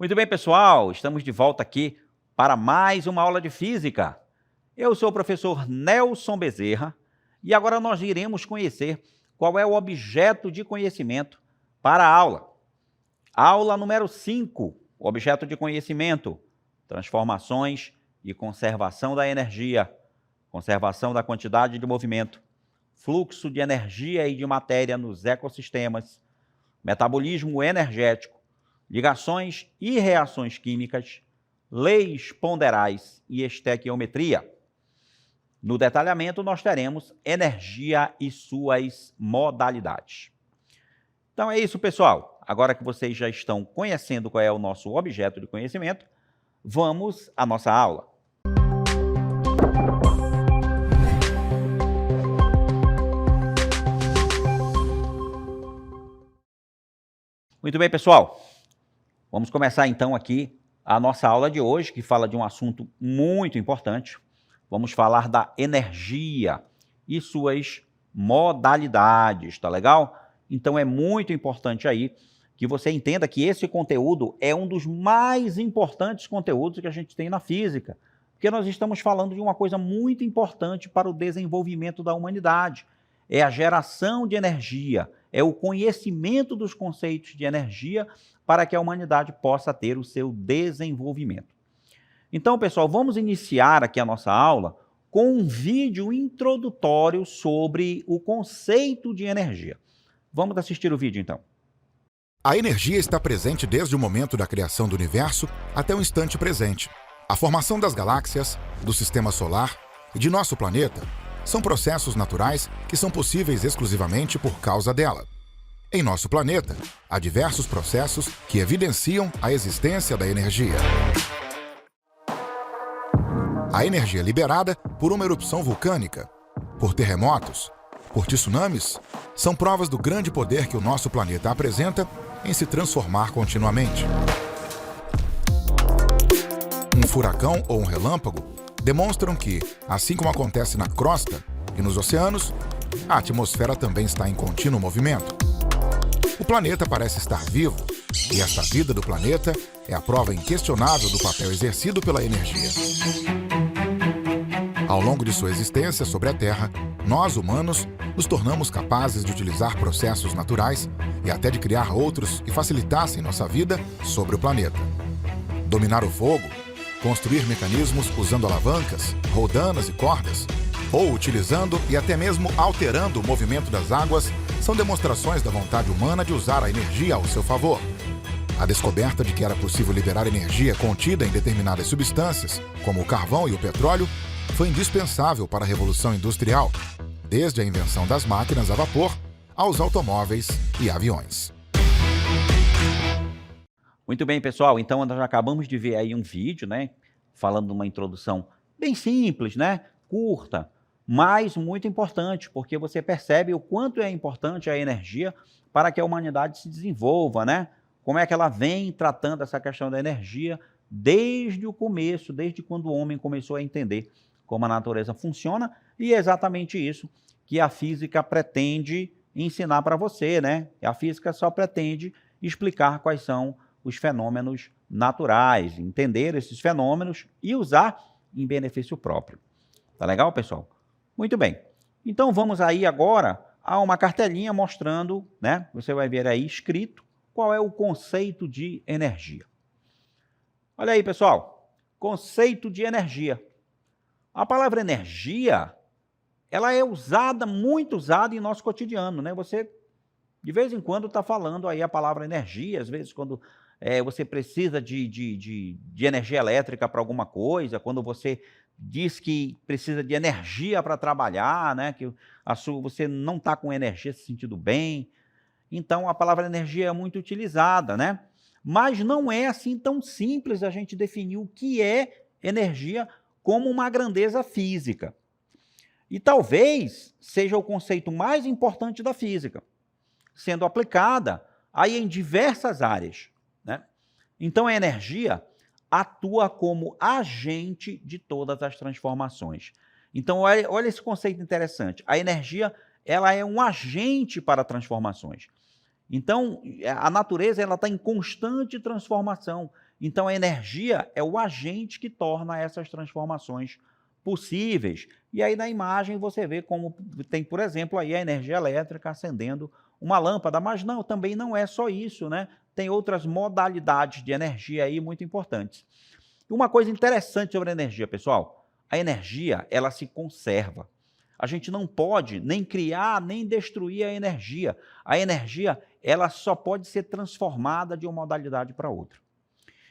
Muito bem, pessoal, estamos de volta aqui para mais uma aula de física. Eu sou o professor Nelson Bezerra e agora nós iremos conhecer qual é o objeto de conhecimento para a aula. Aula número 5, objeto de conhecimento, transformações e conservação da energia, conservação da quantidade de movimento, fluxo de energia e de matéria nos ecossistemas, metabolismo energético, ligações e reações químicas, leis ponderais e estequiometria. No detalhamento, nós teremos energia e suas modalidades. Então é isso, pessoal. Agora que vocês já estão conhecendo qual é o nosso objeto de conhecimento, vamos à nossa aula. Muito bem, pessoal. Vamos começar então aqui a nossa aula de hoje, que fala de um assunto muito importante. Vamos falar da energia e suas modalidades, tá legal? Então é muito importante aí que você entenda que esse conteúdo é um dos mais importantes conteúdos que a gente tem na física, porque nós estamos falando de uma coisa muito importante para o desenvolvimento da humanidade. É a geração de energia, é o conhecimento dos conceitos de energia para que a humanidade possa ter o seu desenvolvimento. Então, pessoal, vamos iniciar aqui a nossa aula com um vídeo introdutório sobre o conceito de energia. Vamos assistir o vídeo, então. A energia está presente desde o momento da criação do universo até o instante presente. A formação das galáxias, do sistema solar e de nosso planeta são processos naturais que são possíveis exclusivamente por causa dela. Em nosso planeta, há diversos processos que evidenciam a existência da energia. A energia liberada por uma erupção vulcânica, por terremotos, por tsunamis, são provas do grande poder que o nosso planeta apresenta em se transformar continuamente. Um furacão ou um relâmpago demonstram que, assim como acontece na crosta e nos oceanos, a atmosfera também está em contínuo movimento. O planeta parece estar vivo, e esta vida do planeta é a prova inquestionável do papel exercido pela energia. Ao longo de sua existência sobre a Terra, nós, humanos, nos tornamos capazes de utilizar processos naturais e até de criar outros que facilitassem nossa vida sobre o planeta. Dominar o fogo, construir mecanismos usando alavancas, roldanas e cordas, ou utilizando e até mesmo alterando o movimento das águas, são demonstrações da vontade humana de usar a energia ao seu favor. A descoberta de que era possível liberar energia contida em determinadas substâncias, como o carvão e o petróleo, foi indispensável para a Revolução Industrial, desde a invenção das máquinas a vapor aos automóveis e aviões. Muito bem, pessoal. Então, nós acabamos de ver aí um vídeo, né, falando de uma introdução bem simples, né, curta, mas muito importante, porque você percebe o quanto é importante a energia para que a humanidade se desenvolva, né? Como é que ela vem tratando essa questão da energia desde o começo, desde quando o homem começou a entender como a natureza funciona, e é exatamente isso que a física pretende ensinar para você, né? A física só pretende explicar quais são os fenômenos naturais, entender esses fenômenos e usar em benefício próprio. Tá legal, pessoal? Muito bem. Então vamos aí agora a uma cartelinha mostrando, né? Você vai ver aí escrito qual é o conceito de energia. Olha aí, pessoal. Conceito de energia. A palavra energia, ela é usada, muito usada em nosso cotidiano, né? Você, de vez em quando, está falando aí a palavra energia, às vezes quando você precisa de energia elétrica para alguma coisa, quando você diz que precisa de energia para trabalhar, né? Que você não está com energia se sentindo bem. Então, a palavra energia é muito utilizada, né? Mas não é assim tão simples a gente definir o que é energia como uma grandeza física. E talvez seja o conceito mais importante da física, sendo aplicada aí em diversas áreas, né? Então, a energia atua como agente de todas as transformações. Então, olha esse conceito interessante. A energia, ela é um agente para transformações. Então, a natureza está em constante transformação. Então, a energia é o agente que torna essas transformações possíveis. E aí, na imagem, você vê como tem, por exemplo, aí a energia elétrica acendendo uma lâmpada. Mas não, também não é só isso, né? Tem outras modalidades de energia aí muito importantes. E uma coisa interessante sobre a energia, pessoal, a energia, ela se conserva. A gente não pode nem criar, nem destruir a energia. A energia, ela só pode ser transformada de uma modalidade para outra.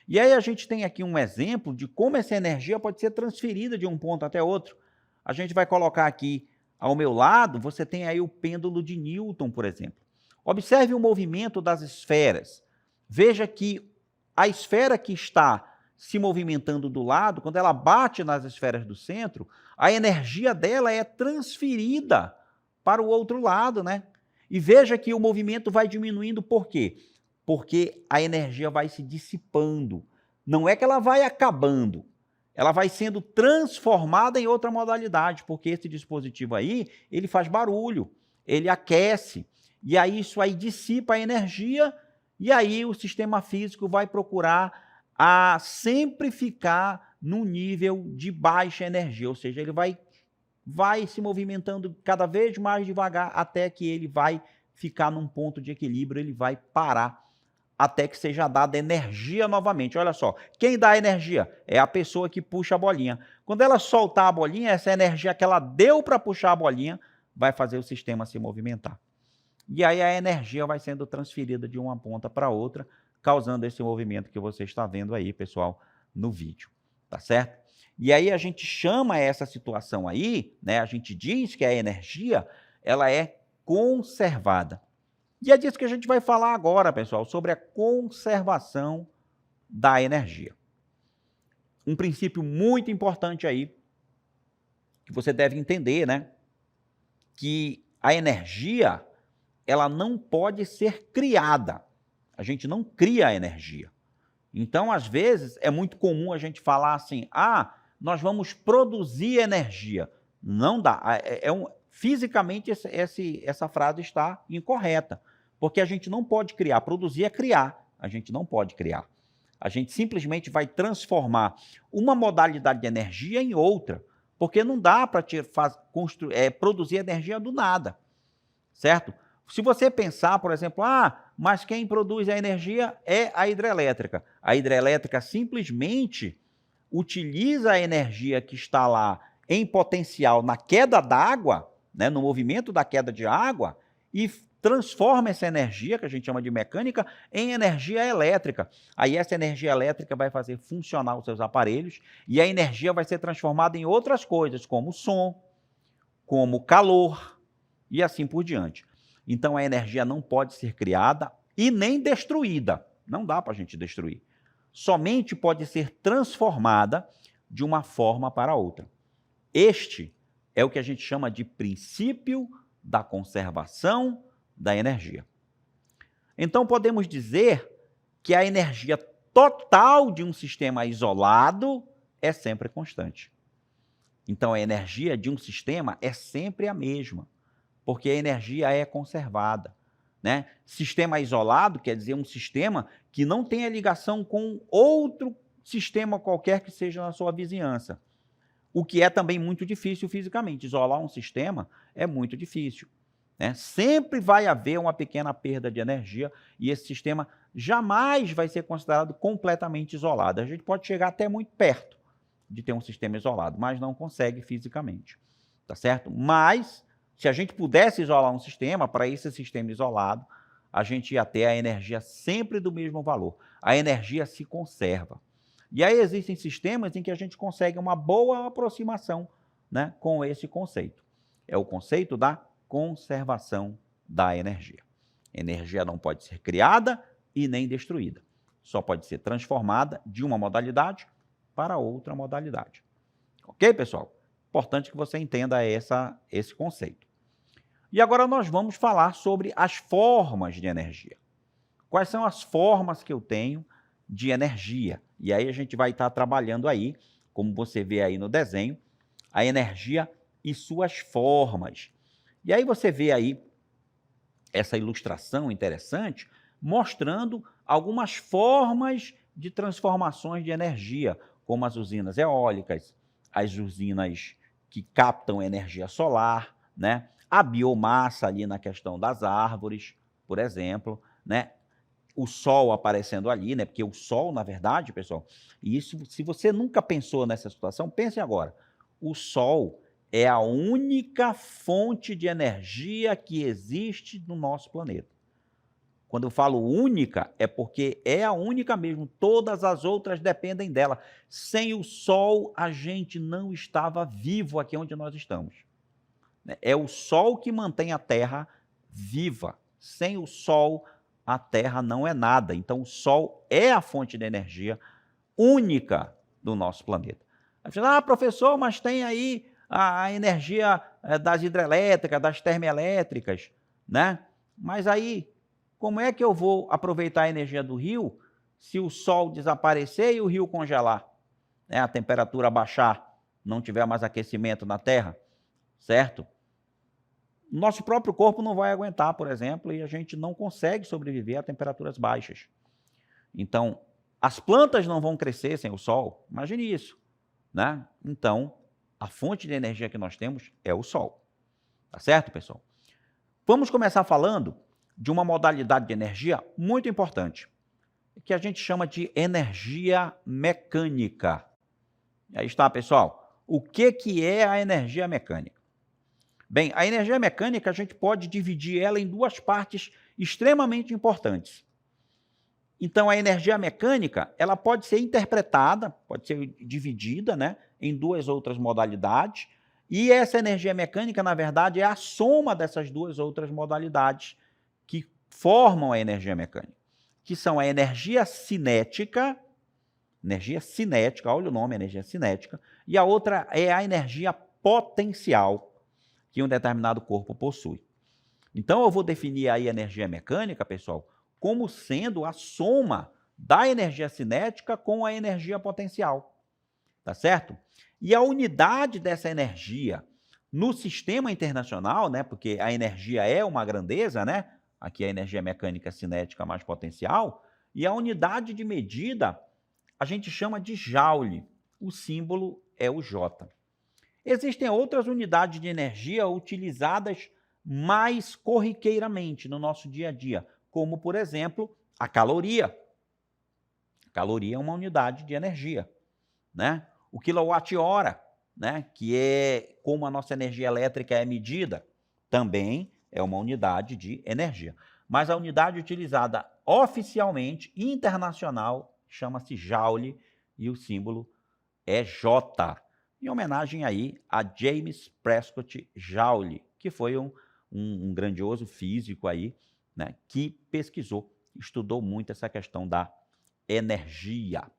E aí a gente tem aqui um exemplo de como essa energia pode ser transferida de um ponto até outro. A gente vai colocar aqui ao meu lado, você tem aí o pêndulo de Newton, por exemplo. Observe o movimento das esferas. Veja que a esfera que está se movimentando do lado, quando ela bate nas esferas do centro, a energia dela é transferida para o outro lado, né? E veja que o movimento vai diminuindo, por quê? Porque a energia vai se dissipando. Não é que ela vai acabando, ela vai sendo transformada em outra modalidade, porque esse dispositivo aí, ele faz barulho, ele aquece, e aí isso aí dissipa a energia, e aí o sistema físico vai procurar a sempre ficar no nível de baixa energia, ou seja, ele vai se movimentando cada vez mais devagar até que ele vai ficar num ponto de equilíbrio, ele vai parar até que seja dada energia novamente. Olha só, quem dá energia é a pessoa que puxa a bolinha. Quando ela soltar a bolinha, essa energia que ela deu para puxar a bolinha vai fazer o sistema se movimentar. E aí a energia vai sendo transferida de uma ponta para outra, causando esse movimento que você está vendo aí, pessoal, no vídeo, tá certo? E aí a gente chama essa situação aí, né? A gente diz que a energia, ela é conservada. E é disso que a gente vai falar agora, pessoal, sobre a conservação da energia. Um princípio muito importante aí, que você deve entender, né? Que a energia, ela não pode ser criada. A gente não cria a energia. Então, às vezes, é muito comum a gente falar assim, nós vamos produzir energia. Não dá. Fisicamente, essa frase está incorreta, porque a gente não pode criar. Produzir é criar. A gente não pode criar. A gente simplesmente vai transformar uma modalidade de energia em outra, porque não dá para produzir energia do nada, certo? Se você pensar, por exemplo, mas quem produz a energia é a hidrelétrica. A hidrelétrica simplesmente utiliza a energia que está lá em potencial na queda d'água, né, no movimento da queda de água, e transforma essa energia, que a gente chama de mecânica, em energia elétrica. Aí essa energia elétrica vai fazer funcionar os seus aparelhos e a energia vai ser transformada em outras coisas, como som, como calor e assim por diante. Então, a energia não pode ser criada e nem destruída. Não dá para a gente destruir. Somente pode ser transformada de uma forma para outra. Este é o que a gente chama de princípio da conservação da energia. Então, podemos dizer que a energia total de um sistema isolado é sempre constante. Então, a energia de um sistema é sempre a mesma, porque a energia é conservada, né? Sistema isolado quer dizer um sistema que não tenha ligação com outro sistema qualquer que seja na sua vizinhança, o que é também muito difícil fisicamente. Isolar um sistema é muito difícil, né? Sempre vai haver uma pequena perda de energia e esse sistema jamais vai ser considerado completamente isolado. A gente pode chegar até muito perto de ter um sistema isolado, mas não consegue fisicamente, tá certo? Mas se a gente pudesse isolar um sistema, para esse sistema isolado, a gente ia ter a energia sempre do mesmo valor. A energia se conserva. E aí existem sistemas em que a gente consegue uma boa aproximação, né, com esse conceito. É o conceito da conservação da energia. Energia não pode ser criada e nem destruída. Só pode ser transformada de uma modalidade para outra modalidade. Ok, pessoal? Importante que você entenda esse conceito. E agora nós vamos falar sobre as formas de energia. Quais são as formas que eu tenho de energia? E aí a gente vai estar trabalhando aí, como você vê aí no desenho, a energia e suas formas. E aí você vê aí essa ilustração interessante, mostrando algumas formas de transformações de energia, como as usinas eólicas, as usinas que captam energia solar, né? A biomassa ali na questão das árvores, por exemplo, né? O sol aparecendo ali, né? Porque o sol, na verdade, pessoal, e isso, se você nunca pensou nessa situação, pense agora. O sol é a única fonte de energia que existe no nosso planeta. Quando eu falo única, é porque é a única mesmo. Todas as outras dependem dela. Sem o sol, a gente não estava vivo aqui onde nós estamos. É o sol que mantém a Terra viva. Sem o sol, a Terra não é nada. Então, o sol é a fonte de energia única do nosso planeta. Professor, mas tem aí a energia das hidrelétricas, das termoelétricas, né? Mas aí, como é que eu vou aproveitar a energia do rio se o sol desaparecer e o rio congelar? Né? A temperatura baixar, não tiver mais aquecimento na Terra, certo? Nosso próprio corpo não vai aguentar, por exemplo, e a gente não consegue sobreviver a temperaturas baixas. Então, as plantas não vão crescer sem o sol, imagine isso, né? Então, a fonte de energia que nós temos é o sol, tá certo, pessoal? Vamos começar falando de uma modalidade de energia muito importante, que a gente chama de energia mecânica. Aí está, pessoal. O que é a energia mecânica? Bem, a energia mecânica a gente pode dividir ela em duas partes extremamente importantes. Então, a energia mecânica, ela pode ser interpretada, pode ser dividida, né, em duas outras modalidades, e essa energia mecânica, na verdade, é a soma dessas duas outras modalidades que formam a energia mecânica, que são a energia cinética, olha o nome, energia cinética, e a outra é a energia potencial, que um determinado corpo possui. Então, eu vou definir aí a energia mecânica, pessoal, como sendo a soma da energia cinética com a energia potencial, tá certo? E a unidade dessa energia no sistema internacional, né, porque a energia é uma grandeza, né? Aqui a energia mecânica cinética mais potencial, e a unidade de medida a gente chama de joule. O símbolo é o J. Existem outras unidades de energia utilizadas mais corriqueiramente no nosso dia a dia, como, por exemplo, a caloria. A caloria é uma unidade de energia, né? O quilowatt-hora, né, que é como a nossa energia elétrica é medida, também é uma unidade de energia. Mas a unidade utilizada oficialmente, internacional, chama-se joule e o símbolo é J, em homenagem aí a James Prescott Joule, que foi um grandioso físico aí, né, que pesquisou, estudou muito essa questão da energia.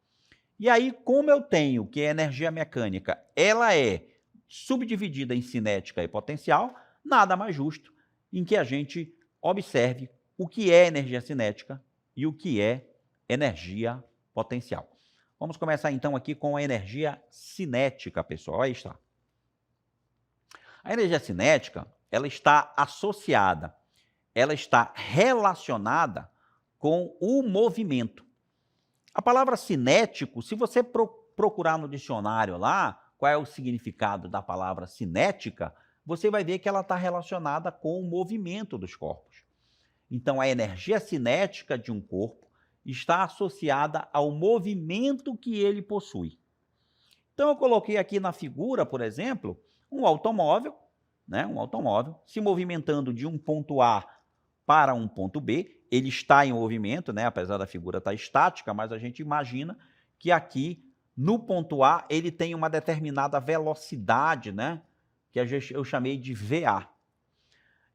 E aí, como eu tenho que a energia mecânica ela é subdividida em cinética e potencial, nada mais justo em que a gente observe o que é energia cinética e o que é energia potencial. Vamos começar então aqui com a energia cinética, pessoal. Aí está. A energia cinética, ela está associada, ela está relacionada com o movimento. A palavra cinético, se você procurar no dicionário lá, qual é o significado da palavra cinética, você vai ver que ela está relacionada com o movimento dos corpos. Então, a energia cinética de um corpo está associada ao movimento que ele possui. Então, eu coloquei aqui na figura, por exemplo, um automóvel, né? Um automóvel se movimentando de um ponto A para um ponto B. Ele está em movimento, né? Apesar da figura estar estática, mas a gente imagina que aqui, no ponto A, ele tem uma determinada velocidade, né? Que eu chamei de VA.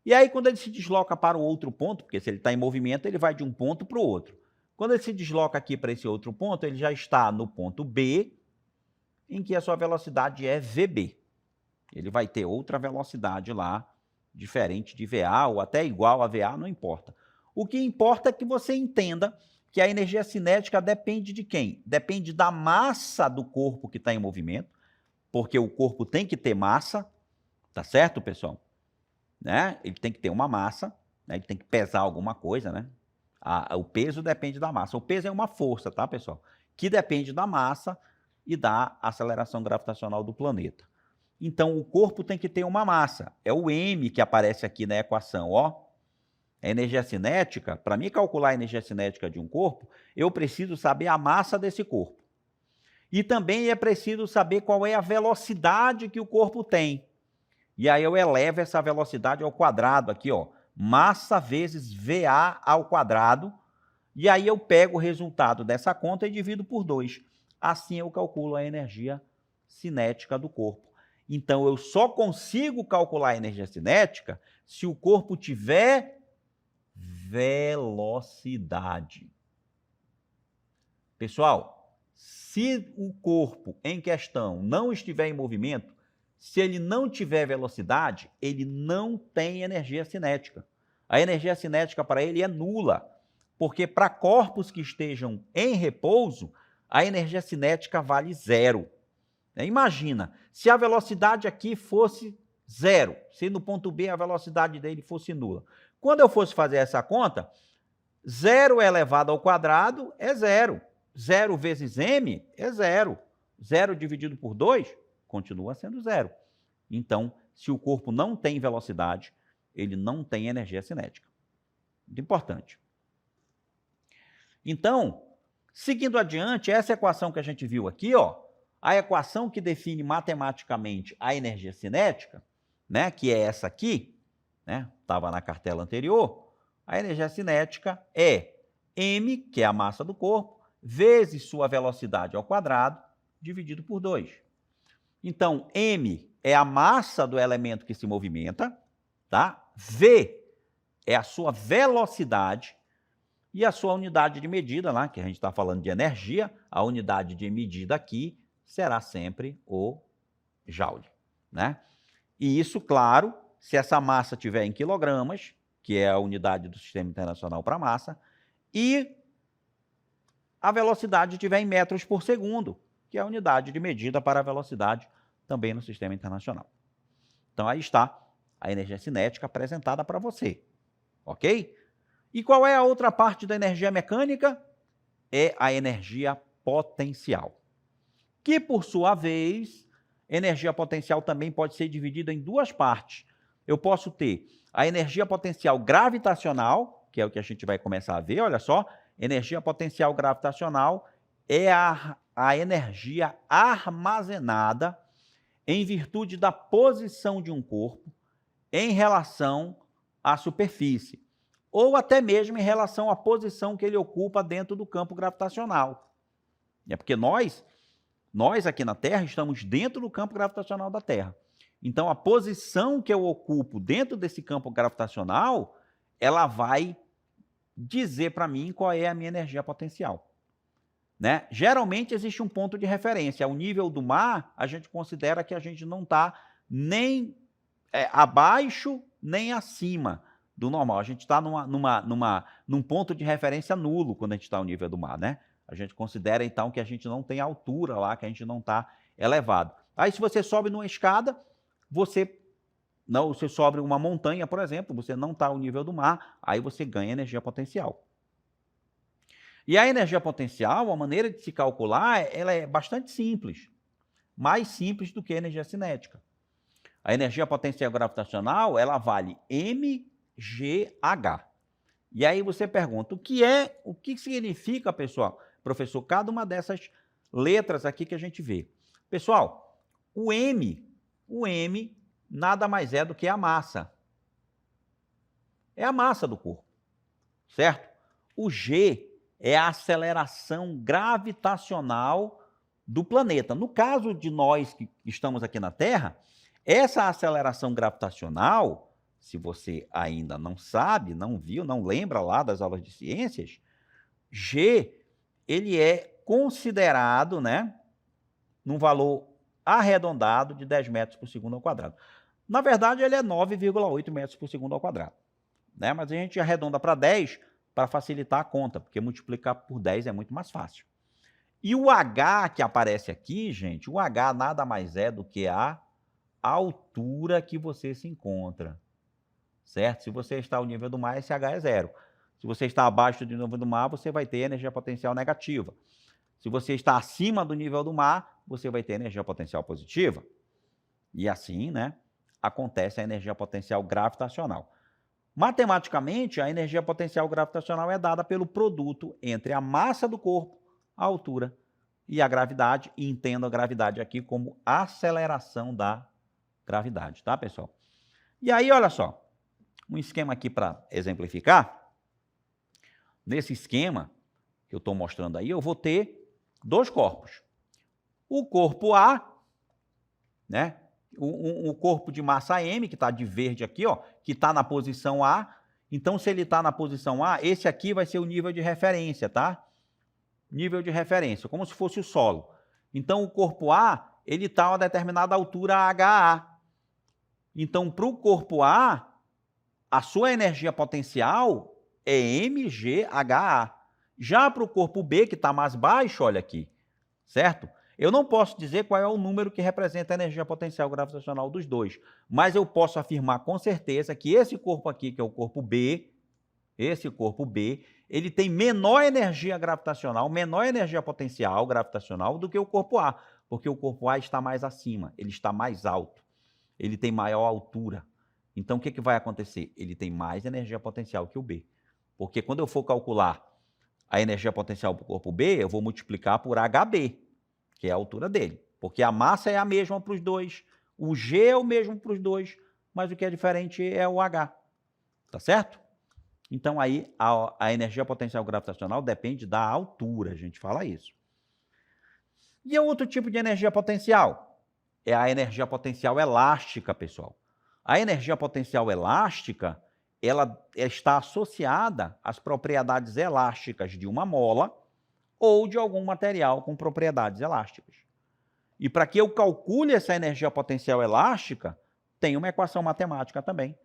E aí, quando ele se desloca para o outro ponto, porque se ele está em movimento, ele vai de um ponto para o outro. Quando ele se desloca aqui para esse outro ponto, ele já está no ponto B, em que a sua velocidade é VB. Ele vai ter outra velocidade lá, diferente de VA, ou até igual a VA, não importa. O que importa é que você entenda que a energia cinética depende de quem? Depende da massa do corpo que está em movimento, porque o corpo tem que ter massa, tá certo, pessoal? Né? Ele tem que ter uma massa, né? Ele tem que pesar alguma coisa, né? O peso depende da massa. O peso é uma força, tá, pessoal? Que depende da massa e da aceleração gravitacional do planeta. Então, o corpo tem que ter uma massa. É o m que aparece aqui na equação, ó. A energia cinética, para mim calcular a energia cinética de um corpo, eu preciso saber a massa desse corpo. E também é preciso saber qual é a velocidade que o corpo tem. E aí eu elevo essa velocidade ao quadrado aqui, ó. Massa vezes VA ao quadrado. E aí eu pego o resultado dessa conta e divido por 2. Assim eu calculo a energia cinética do corpo. Então eu só consigo calcular a energia cinética se o corpo tiver velocidade. Pessoal, se o corpo em questão não estiver em movimento, se ele não tiver velocidade, ele não tem energia cinética. A energia cinética para ele é nula, porque para corpos que estejam em repouso, a energia cinética vale 0. Imagina, se a velocidade aqui fosse 0, se no ponto B a velocidade dele fosse nula. Quando eu fosse fazer essa conta, 0 elevado ao quadrado é 0. 0 vezes m é 0. 0 dividido por 2 continua sendo 0. Então, se o corpo não tem velocidade, ele não tem energia cinética. Muito importante. Então, seguindo adiante, essa equação que a gente viu aqui, ó, a equação que define matematicamente a energia cinética, né, que é essa aqui, né, estava na cartela anterior, a energia cinética é m, que é a massa do corpo, vezes sua velocidade ao quadrado, dividido por 2. Então, m é a massa do elemento que se movimenta, tá? V é a sua velocidade e a sua unidade de medida, lá, que a gente está falando de energia, a unidade de medida aqui será sempre o joule, né? E isso, claro, se essa massa estiver em quilogramas, que é a unidade do Sistema Internacional para massa, e a velocidade estiver em metros por segundo, que é a unidade de medida para a velocidade também no Sistema Internacional. Então, aí está a energia cinética apresentada para você, ok? E qual é a outra parte da energia mecânica? É a energia potencial, que, por sua vez, energia potencial também pode ser dividida em duas partes. Eu posso ter a energia potencial gravitacional, que é o que a gente vai começar a ver, olha só, energia potencial gravitacional é a energia armazenada em virtude da posição de um corpo em relação à superfície, ou até mesmo em relação à posição que ele ocupa dentro do campo gravitacional. É porque nós aqui na Terra estamos dentro do campo gravitacional da Terra. Então, a posição que eu ocupo dentro desse campo gravitacional, ela vai dizer para mim qual é a minha energia potencial, né? Geralmente existe um ponto de referência. Ao nível do mar, a gente considera que a gente não está nem abaixo nem acima do normal. A gente está num ponto de referência nulo quando a gente está ao nível do mar, né? A gente considera, então, que a gente não tem altura lá, que a gente não está elevado. Aí, se você sobe numa escada, você sobe uma montanha, por exemplo, você não está ao nível do mar, aí você ganha energia potencial. E a energia potencial, a maneira de se calcular, ela é bastante simples, mais simples do que a energia cinética. A energia potencial gravitacional, ela vale mgh. E aí você pergunta, o que significa, pessoal? Professor, cada uma dessas letras aqui que a gente vê. Pessoal, o M nada mais é do que a massa. É a massa do corpo, certo? O G é a aceleração gravitacional do planeta. No caso de nós que estamos aqui na Terra, essa aceleração gravitacional, se você ainda não sabe, não viu, não lembra lá das aulas de ciências, G, ele é considerado, né, num valor arredondado de 10 metros por segundo ao quadrado. Na verdade, ele é 9,8 metros por segundo ao quadrado, né? Mas a gente arredonda para 10 para facilitar a conta, porque multiplicar por 10 é muito mais fácil. E o H que aparece aqui, gente, o H nada mais é do que a altura que você se encontra, certo? Se você está ao nível do mar, esse H é 0. Se você está abaixo do nível do mar, você vai ter energia potencial negativa. Se você está acima do nível do mar, você vai ter energia potencial positiva. E assim, né, acontece a energia potencial gravitacional. Matematicamente, a energia potencial gravitacional é dada pelo produto entre a massa do corpo, a altura e a gravidade. E entendo a gravidade aqui como aceleração da gravidade, tá, pessoal? E aí, olha só, um esquema aqui para exemplificar. Nesse esquema que eu estou mostrando aí, eu vou ter dois corpos. O corpo A, né? O corpo de massa M, que está de verde aqui, ó, que está na posição A. Então, se ele está na posição A, esse aqui vai ser o nível de referência, tá? Nível de referência, como se fosse o solo. Então, o corpo A, ele está a uma determinada altura HA. Então, para o corpo A, a sua energia potencial é mgHa. Já para o corpo B, que está mais baixo, olha aqui, certo? Eu não posso dizer qual é o número que representa a energia potencial gravitacional dos dois, mas eu posso afirmar com certeza que esse corpo aqui, que é o corpo B, ele tem menor energia gravitacional, menor energia potencial gravitacional do que o corpo A, porque o corpo A está mais acima, ele está mais alto, ele tem maior altura. Então, o que vai acontecer? Ele tem mais energia potencial que o B. Porque quando eu for calcular a energia potencial para o corpo B, eu vou multiplicar por HB, que é a altura dele. Porque a massa é a mesma para os dois, o G é o mesmo para os dois, mas o que é diferente é o H. Tá certo? Então, aí, a energia potencial gravitacional depende da altura, a gente fala isso. E o outro tipo de energia potencial? É a energia potencial elástica, pessoal. A energia potencial elástica, ela está associada às propriedades elásticas de uma mola ou de algum material com propriedades elásticas. E para que eu calcule essa energia potencial elástica, tem uma equação matemática também.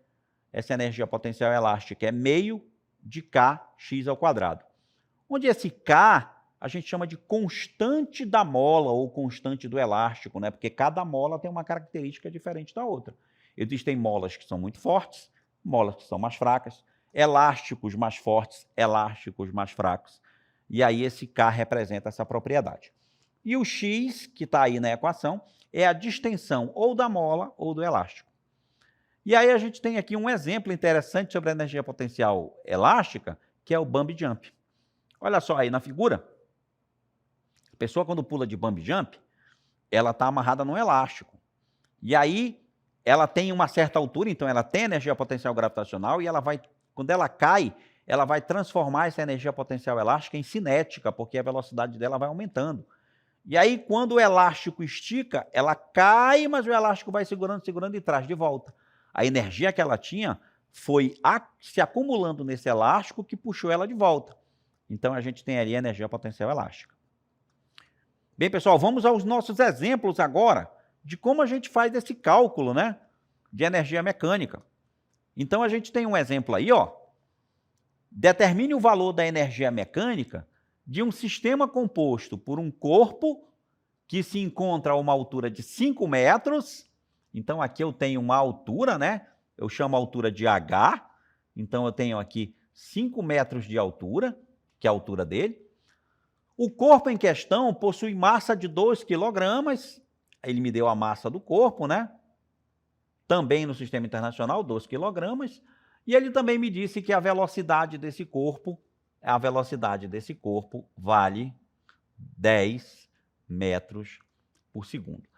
Essa energia potencial elástica é meio de kx², onde esse k a gente chama de constante da mola ou constante do elástico, né? Porque cada mola tem uma característica diferente da outra. Existem molas que são muito fortes, molas que são mais fracas, elásticos mais fortes, elásticos mais fracos. E aí esse K representa essa propriedade. E o X, que está aí na equação, é a distensão ou da mola ou do elástico. E aí a gente tem aqui um exemplo interessante sobre a energia potencial elástica, que é o bump jump. Olha só aí na figura. A pessoa, quando pula de bump jump, ela está amarrada num elástico. E aí ela tem uma certa altura, então ela tem energia potencial gravitacional e ela vai, quando ela cai, ela vai transformar essa energia potencial elástica em cinética, porque a velocidade dela vai aumentando. E aí, quando o elástico estica, ela cai, mas o elástico vai segurando e traz de volta. A energia que ela tinha foi se acumulando nesse elástico que puxou ela de volta. Então, a gente tem ali a energia potencial elástica. Bem, pessoal, vamos aos nossos exemplos agora de como a gente faz esse cálculo, né, de energia mecânica. Então, a gente tem um exemplo aí, ó. Determine o valor da energia mecânica de um sistema composto por um corpo que se encontra a uma altura de 5 metros. Então, aqui eu tenho uma altura, né? Eu chamo a altura de H. Então, eu tenho aqui 5 metros de altura, que é a altura dele. O corpo em questão possui massa de 2 quilogramas. Ele me deu a massa do corpo, né? Também no sistema internacional, 2 quilogramas. E ele também me disse que a velocidade desse corpo vale 10 metros por segundo.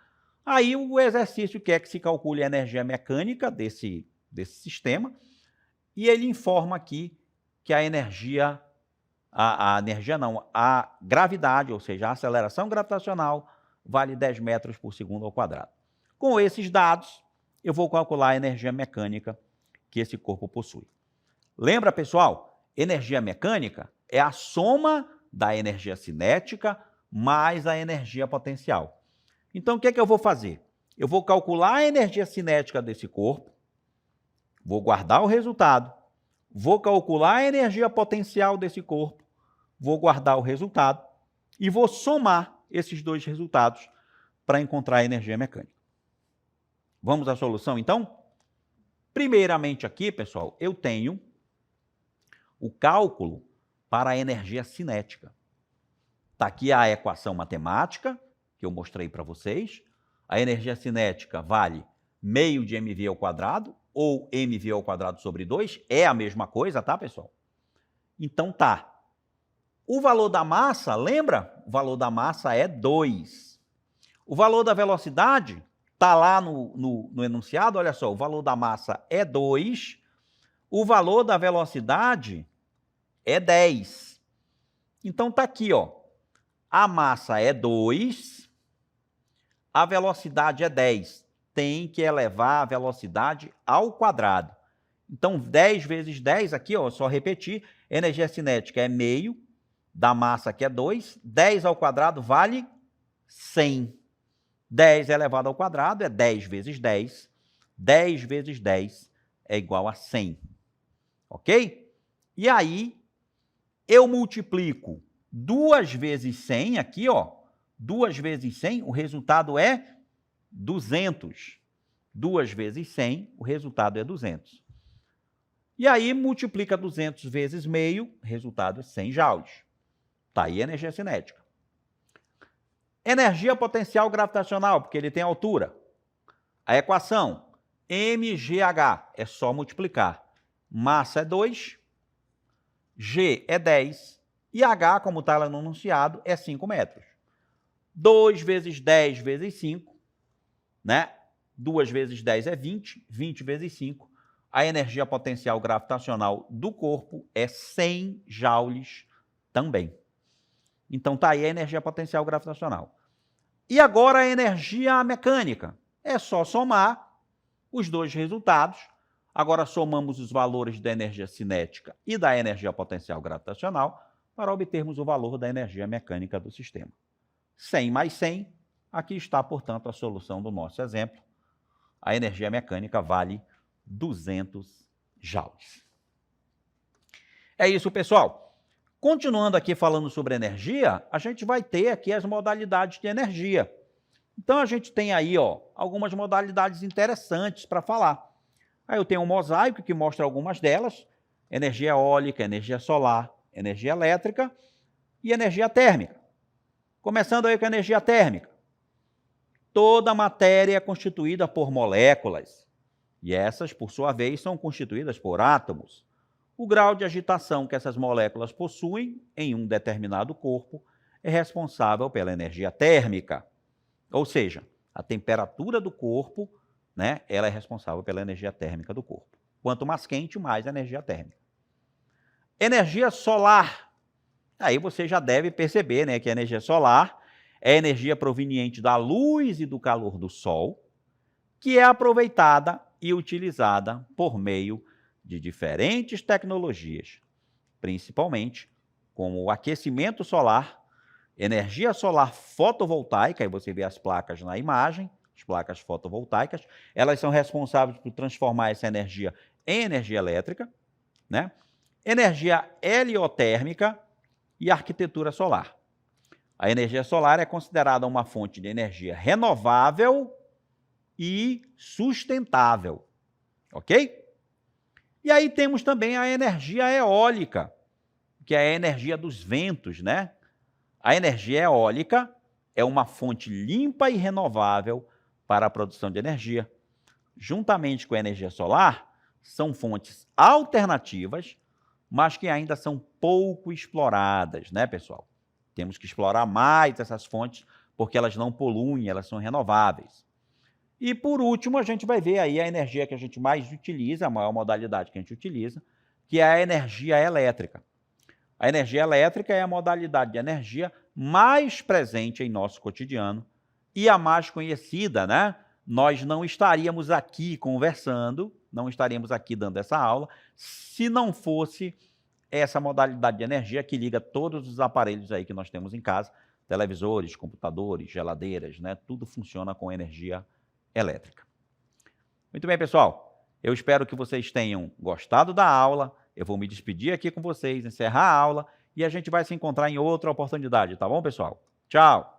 Aí o exercício quer que se calcule a energia mecânica desse sistema, e ele informa aqui que a gravidade, ou seja, a aceleração gravitacional, vale 10 metros por segundo ao quadrado. Com esses dados, eu vou calcular a energia mecânica que esse corpo possui. Lembra, pessoal? Energia mecânica é a soma da energia cinética mais a energia potencial. Então, o que é que eu vou fazer? Eu vou calcular a energia cinética desse corpo, vou guardar o resultado, vou calcular a energia potencial desse corpo, vou guardar o resultado e vou somar esses dois resultados para encontrar a energia mecânica. Vamos à solução, então? Primeiramente aqui, pessoal, eu tenho o cálculo para a energia cinética. Está aqui a equação matemática, que eu mostrei para vocês. A energia cinética vale meio de mv ao quadrado, ou mv ao quadrado sobre 2, é a mesma coisa, tá, pessoal? Então tá. O valor da massa, lembra? O valor da massa é 2. O valor da velocidade está lá no enunciado, olha só, o valor da massa é 2, o valor da velocidade é 10. Então tá aqui, ó. A massa é 2, a velocidade é 10. Tem que elevar a velocidade ao quadrado. Então, 10 vezes 10 aqui, ó, só repetir, energia cinética é meio, da massa que é 2, 10 ao quadrado vale 100. 10 elevado ao quadrado é 10 vezes 10. 10 vezes 10 é igual a 100. Ok? E aí, eu multiplico 2 vezes 100 aqui, ó. 2 vezes 100, o resultado é 200. 2 vezes 100, o resultado é 200. E aí, multiplica 200 vezes meio, resultado é 100 joules. Está aí a energia cinética. Energia potencial gravitacional, porque ele tem altura. A equação mgh é só multiplicar. Massa é 2, g é 10 e h, como está lá no enunciado, é 5 metros. 2 vezes 10 vezes 5, né? 2 vezes 10 é 20, 20 vezes 5. A energia potencial gravitacional do corpo é 100 joules também. Então está aí a energia potencial gravitacional. E agora a energia mecânica. É só somar os dois resultados. Agora somamos os valores da energia cinética e da energia potencial gravitacional para obtermos o valor da energia mecânica do sistema. 100 mais 100, aqui está, portanto, a solução do nosso exemplo. A energia mecânica vale 200 joules. É isso, pessoal. Continuando aqui falando sobre energia, a gente vai ter aqui as modalidades de energia. Então, a gente tem aí, ó, algumas modalidades interessantes para falar. Aí eu tenho um mosaico que mostra algumas delas: energia eólica, energia solar, energia elétrica e energia térmica. Começando aí com a energia térmica. Toda matéria é constituída por moléculas, e essas, por sua vez, são constituídas por átomos. O grau de agitação que essas moléculas possuem em um determinado corpo é responsável pela energia térmica. Ou seja, a temperatura do corpo, né, ela é responsável pela energia térmica do corpo. Quanto mais quente, mais energia térmica. Energia solar. Aí você já deve perceber, né, que a energia solar é energia proveniente da luz e do calor do Sol, que é aproveitada e utilizada por meio de diferentes tecnologias, principalmente como o aquecimento solar, energia solar fotovoltaica, aí você vê as placas na imagem, as placas fotovoltaicas, elas são responsáveis por transformar essa energia em energia elétrica, né? Energia heliotérmica e arquitetura solar. A energia solar é considerada uma fonte de energia renovável e sustentável, ok? E aí temos também a energia eólica, que é a energia dos ventos, né? A energia eólica é uma fonte limpa e renovável para a produção de energia. Juntamente com a energia solar, são fontes alternativas, mas que ainda são pouco exploradas, né, pessoal? Temos que explorar mais essas fontes, porque elas não poluem, elas são renováveis. E, por último, a gente vai ver aí a energia que a gente mais utiliza, a maior modalidade que a gente utiliza, que é a energia elétrica. A energia elétrica é a modalidade de energia mais presente em nosso cotidiano e a mais conhecida, né? Nós não estaríamos aqui conversando, não estaríamos aqui dando essa aula, se não fosse essa modalidade de energia que liga todos os aparelhos aí que nós temos em casa, televisores, computadores, geladeiras, né? Tudo funciona com energia elétrica. Muito bem, pessoal. Eu espero que vocês tenham gostado da aula. Eu vou me despedir aqui com vocês, encerrar a aula e a gente vai se encontrar em outra oportunidade, tá bom, pessoal? Tchau!